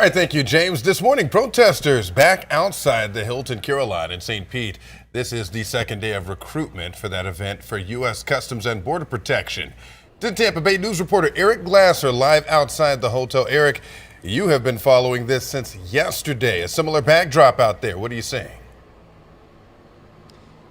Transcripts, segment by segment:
All right, thank you, James. This morning, protesters back outside the Hilton Carolina in St. Pete. This is the second day of recruitment for that event for U.S. Customs and Border Protection. The Tampa Bay News reporter Eric Glasser live outside the hotel. Eric, you have been following this since yesterday. A similar backdrop out there. What are you saying?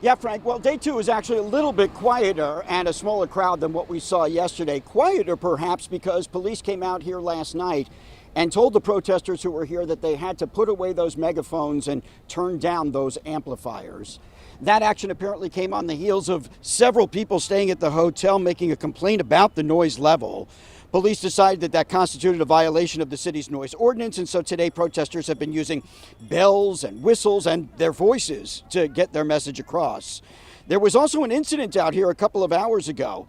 Yeah, Frank. Well, day two is actually a little bit quieter and a smaller crowd than what we saw yesterday. Quieter, perhaps, because police came out here last night and told the protesters who were here that they had to put away those megaphones and turn down those amplifiers. That action apparently came on the heels of several people staying at the hotel making a complaint about the noise level. Police decided that constituted a violation of the city's noise ordinance, and so today protesters have been using bells and whistles and their voices to get their message across. There was also an incident out here a couple of hours ago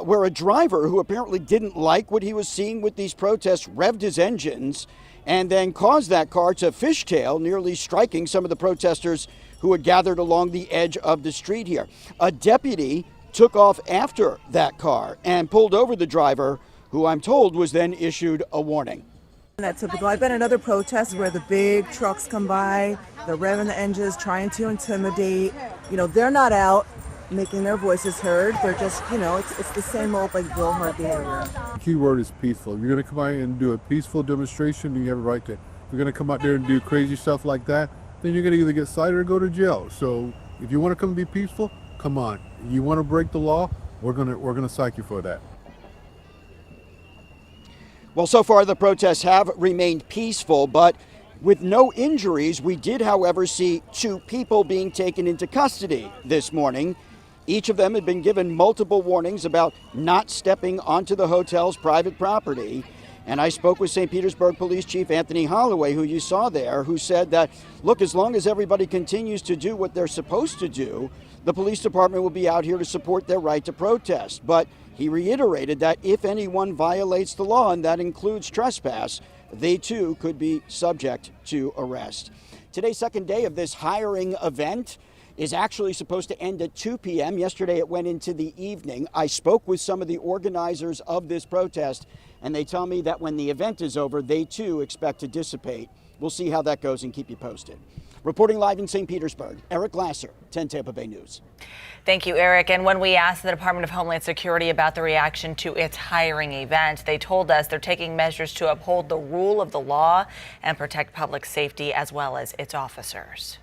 where a driver who apparently didn't like what he was seeing with these protests revved his engines and then caused that car to fishtail, nearly striking some of the protesters who had gathered along the edge of the street here. A deputy took off after that car and pulled over the driver, who I'm told was then issued a warning. That's typical. I've been at other protests where the big trucks come by, they're revving the engines, trying to intimidate. They're not out making their voices heard. They're just, it's the same old like blowhard behavior. The key word is peaceful. If you're going to come out and do a peaceful demonstration, you have a right to. If you're going to come out there and do crazy stuff like that, then you're going to either get cited or go to jail. So if you want to come be peaceful, come on. You want to break the law, we're going to cite you for that. Well, so far the protests have remained peaceful, but with no injuries. We did, however, see 2 people being taken into custody this morning. Each of them had been given multiple warnings about not stepping onto the hotel's private property. And I spoke with St. Petersburg Police Chief Anthony Holloway, who you saw there, who said that, look, as long as everybody continues to do what they're supposed to do, the police department will be out here to support their right to protest. But he reiterated that if anyone violates the law, and that includes trespass, they too could be subject to arrest. Today's second day of this hiring event is actually supposed to end at 2 p.m. Yesterday it went into the evening. I spoke with some of the organizers of this protest, and they tell me that when the event is over, they too expect to dissipate. We'll see how that goes and keep you posted. Reporting live in St. Petersburg, Eric Glasser, 10 Tampa Bay News. Thank you, Eric. And when we asked the Department of Homeland Security about the reaction to its hiring event, they told us they're taking measures to uphold the rule of the law and protect public safety as well as its officers.